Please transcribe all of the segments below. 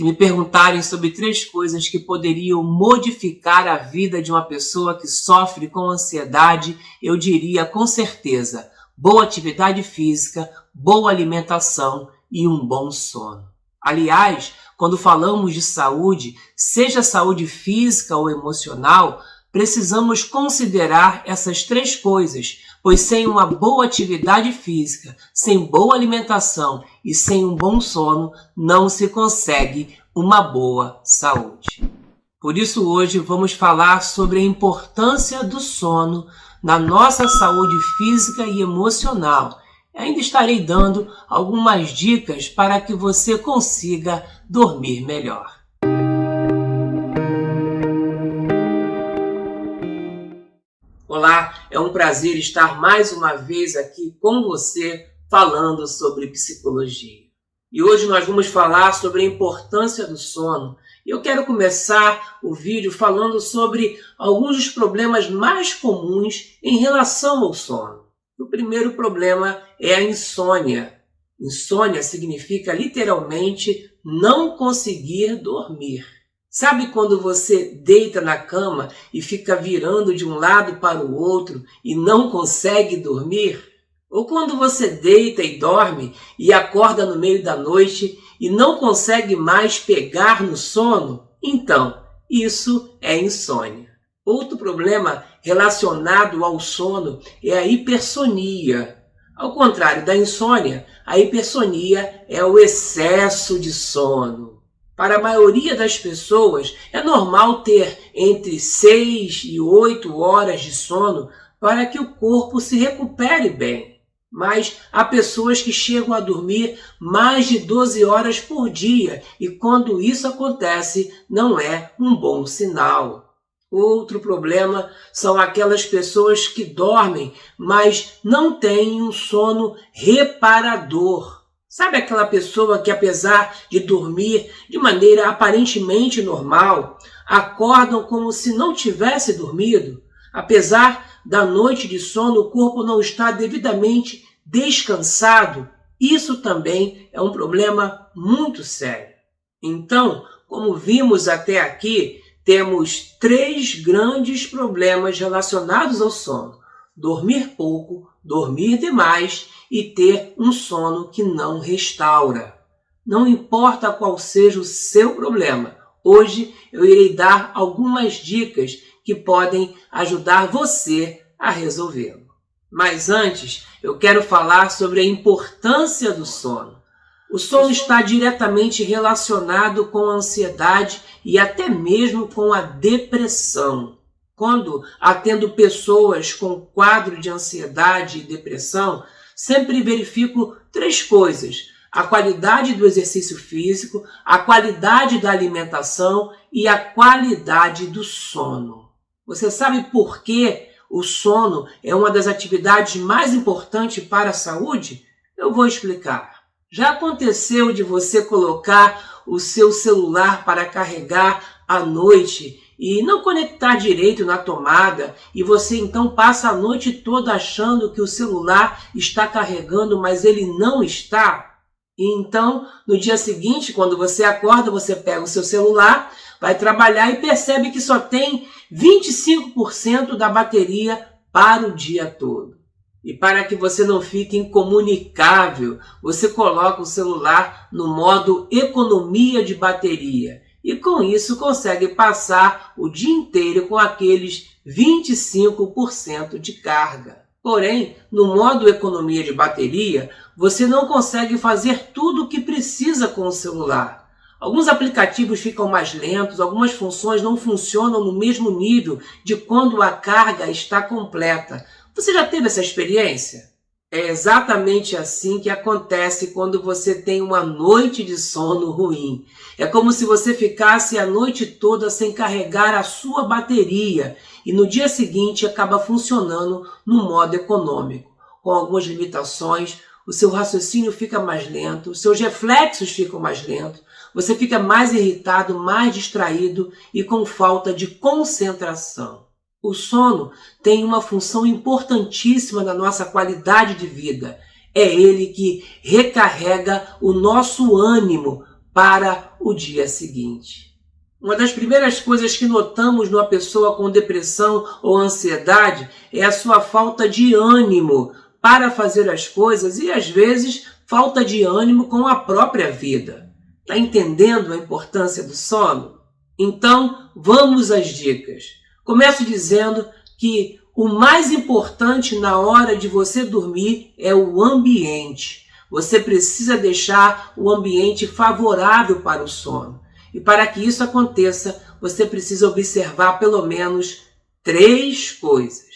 Se me perguntarem sobre 3 coisas que poderiam modificar a vida de uma pessoa que sofre com ansiedade, eu diria com certeza: boa atividade física, boa alimentação e um bom sono. Aliás, quando falamos de saúde, seja saúde física ou emocional, precisamos considerar essas 3 coisas, pois sem uma boa atividade física, sem boa alimentação e sem um bom sono, não se consegue uma boa saúde. Por isso hoje vamos falar sobre a importância do sono na nossa saúde física e emocional. Ainda estarei dando algumas dicas para que você consiga dormir melhor. Olá, é um prazer estar mais uma vez aqui com você falando sobre psicologia. E hoje nós vamos falar sobre a importância do sono. E eu quero começar o vídeo falando sobre alguns dos problemas mais comuns em relação ao sono. O primeiro problema é a insônia. Insônia significa literalmente não conseguir dormir. Sabe quando você deita na cama e fica virando de um lado para o outro e não consegue dormir? Ou quando você deita e dorme e acorda no meio da noite e não consegue mais pegar no sono? Então, isso é insônia. Outro problema relacionado ao sono é a hipersonia. Ao contrário da insônia, a hipersonia é o excesso de sono. Para a maioria das pessoas, é normal ter entre 6 e 8 horas de sono para que o corpo se recupere bem. Mas há pessoas que chegam a dormir mais de 12 horas por dia e quando isso acontece, não é um bom sinal. Outro problema são aquelas pessoas que dormem, mas não têm um sono reparador. Sabe aquela pessoa que, apesar de dormir de maneira aparentemente normal, acordam como se não tivesse dormido? Apesar da noite de sono, o corpo não está devidamente descansado. Isso também é um problema muito sério. Então, como vimos até aqui, temos 3 grandes problemas relacionados ao sono: dormir pouco, dormir demais e ter um sono que não restaura. Não importa qual seja o seu problema, hoje eu irei dar algumas dicas que podem ajudar você a resolvê-lo. Mas antes, eu quero falar sobre a importância do sono. O sono está diretamente relacionado com a ansiedade e até mesmo com a depressão. Quando atendo pessoas com quadro de ansiedade e depressão, sempre verifico 3 coisas: a qualidade do exercício físico, a qualidade da alimentação e a qualidade do sono. Você sabe por que o sono é uma das atividades mais importantes para a saúde? Eu vou explicar. Já aconteceu de você colocar o seu celular para carregar à noite e não conectar direito na tomada e você então passa a noite toda achando que o celular está carregando, mas ele não está? E então, no dia seguinte, quando você acorda, você pega o seu celular, vai trabalhar e percebe que só tem 25% da bateria para o dia todo. E para que você não fique incomunicável, você coloca o celular no modo economia de bateria. E com isso consegue passar o dia inteiro com aqueles 25% de carga. Porém, no modo economia de bateria, você não consegue fazer tudo o que precisa com o celular. Alguns aplicativos ficam mais lentos, algumas funções não funcionam no mesmo nível de quando a carga está completa. Você já teve essa experiência? É exatamente assim que acontece quando você tem uma noite de sono ruim. É como se você ficasse a noite toda sem carregar a sua bateria e no dia seguinte acaba funcionando no modo econômico. Com algumas limitações, o seu raciocínio fica mais lento, os seus reflexos ficam mais lentos, você fica mais irritado, mais distraído e com falta de concentração. O sono tem uma função importantíssima na nossa qualidade de vida. É ele que recarrega o nosso ânimo para o dia seguinte. Uma das primeiras coisas que notamos numa pessoa com depressão ou ansiedade é a sua falta de ânimo para fazer as coisas e, às vezes, falta de ânimo com a própria vida. Está entendendo a importância do sono? Então, vamos às dicas. Começo dizendo que o mais importante na hora de você dormir é o ambiente. Você precisa deixar o ambiente favorável para o sono. E para que isso aconteça, você precisa observar pelo menos 3 coisas.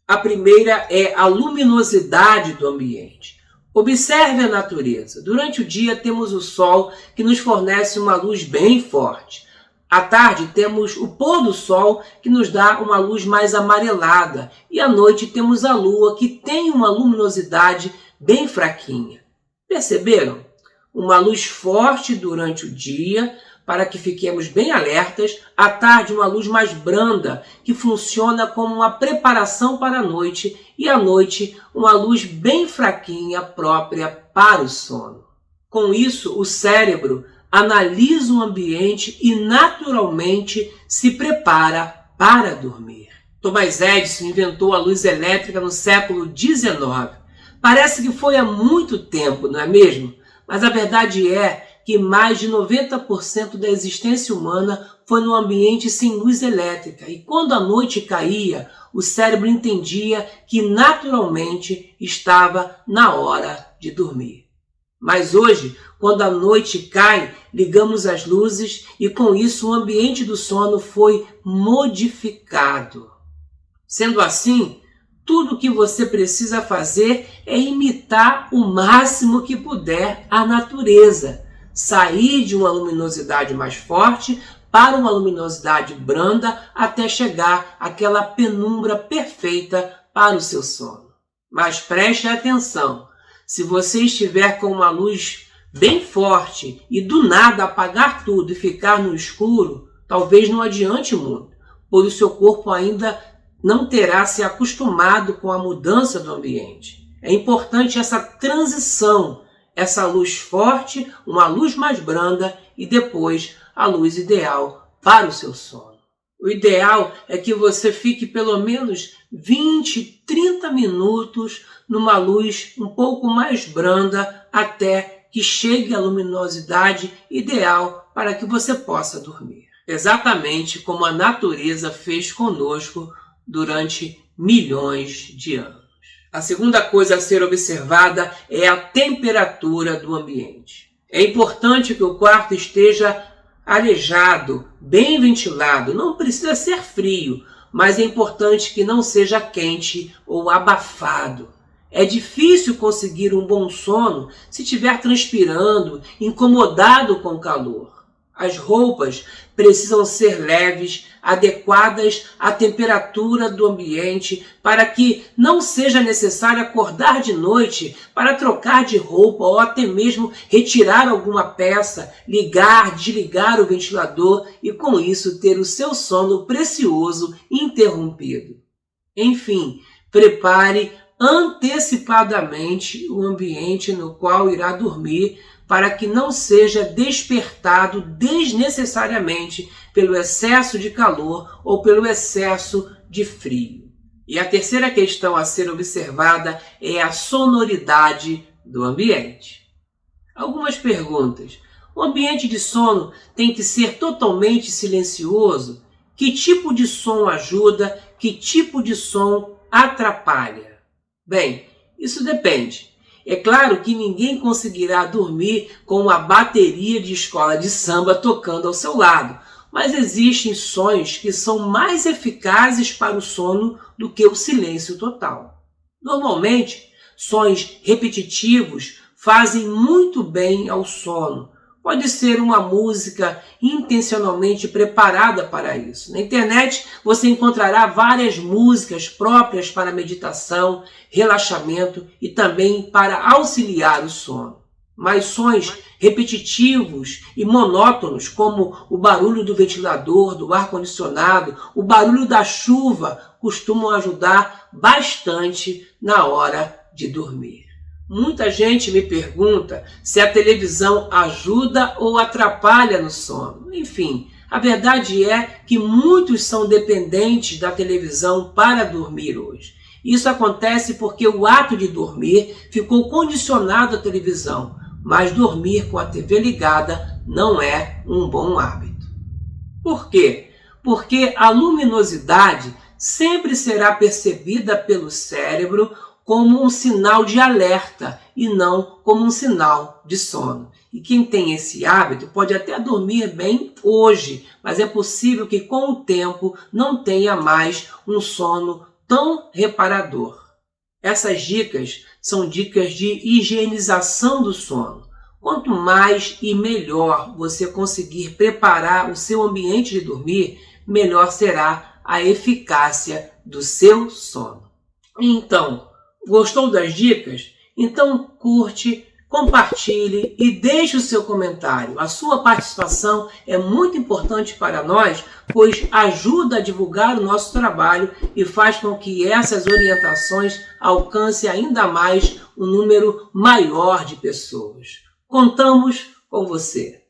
A primeira é a luminosidade do ambiente. Observe a natureza. Durante o dia temos o sol, que nos fornece uma luz bem forte. À tarde temos o pôr do sol, que nos dá uma luz mais amarelada. E à noite temos a lua, que tem uma luminosidade bem fraquinha. Perceberam? Uma luz forte durante o dia, para que fiquemos bem alertas. À tarde, uma luz mais branda, que funciona como uma preparação para a noite. E à noite, uma luz bem fraquinha, própria para o sono. Com isso, o cérebro analisa o ambiente e naturalmente se prepara para dormir. Thomas Edison inventou a luz elétrica no século XIX. Parece que foi há muito tempo, não é mesmo? Mas a verdade é que mais de 90% da existência humana foi num ambiente sem luz elétrica. E quando a noite caía, o cérebro entendia que naturalmente estava na hora de dormir. Mas hoje, quando a noite cai, ligamos as luzes e com isso o ambiente do sono foi modificado. Sendo assim, tudo o que você precisa fazer é imitar o máximo que puder a natureza. Sair de uma luminosidade mais forte para uma luminosidade branda até chegar àquela penumbra perfeita para o seu sono. Mas preste atenção, se você estiver com uma luz bem forte e do nada apagar tudo e ficar no escuro, talvez não adiante muito, pois o seu corpo ainda não terá se acostumado com a mudança do ambiente. É importante essa transição, essa luz forte, uma luz mais branda e depois a luz ideal para o seu sono. O ideal é que você fique pelo menos 20, 30 minutos numa luz um pouco mais branda até que chegue a luminosidade ideal para que você possa dormir. Exatamente como a natureza fez conosco durante milhões de anos. A segunda coisa a ser observada é a temperatura do ambiente. É importante que o quarto esteja arejado, bem ventilado. Não precisa ser frio, mas é importante que não seja quente ou abafado. É difícil conseguir um bom sono se estiver transpirando, incomodado com o calor. As roupas precisam ser leves, adequadas à temperatura do ambiente, para que não seja necessário acordar de noite para trocar de roupa ou até mesmo retirar alguma peça, ligar, desligar o ventilador e com isso ter o seu sono precioso interrompido. Enfim, prepare antecipadamente o ambiente no qual irá dormir para que não seja despertado desnecessariamente pelo excesso de calor ou pelo excesso de frio. E a terceira questão a ser observada é a sonoridade do ambiente. Algumas perguntas. O ambiente de sono tem que ser totalmente silencioso? Que tipo de som ajuda? Que tipo de som atrapalha? Bem, isso depende. É claro que ninguém conseguirá dormir com uma bateria de escola de samba tocando ao seu lado, mas existem sons que são mais eficazes para o sono do que o silêncio total. Normalmente, sons repetitivos fazem muito bem ao sono. Pode ser uma música intencionalmente preparada para isso. Na internet você encontrará várias músicas próprias para meditação, relaxamento e também para auxiliar o sono. Mas sons repetitivos e monótonos, como o barulho do ventilador, do ar-condicionado, o barulho da chuva, costumam ajudar bastante na hora de dormir. Muita gente me pergunta se a televisão ajuda ou atrapalha no sono. Enfim, a verdade é que muitos são dependentes da televisão para dormir hoje. Isso acontece porque o ato de dormir ficou condicionado à televisão, mas dormir com a TV ligada não é um bom hábito. Por quê? Porque a luminosidade sempre será percebida pelo cérebro como um sinal de alerta e não como um sinal de sono. E quem tem esse hábito pode até dormir bem hoje, mas é possível que com o tempo não tenha mais um sono tão reparador. Essas dicas são dicas de higienização do sono. Quanto mais e melhor você conseguir preparar o seu ambiente de dormir, melhor será a eficácia do seu sono. Então, gostou das dicas? Então curte, compartilhe e deixe o seu comentário. A sua participação é muito importante para nós, pois ajuda a divulgar o nosso trabalho e faz com que essas orientações alcancem ainda mais um número maior de pessoas. Contamos com você!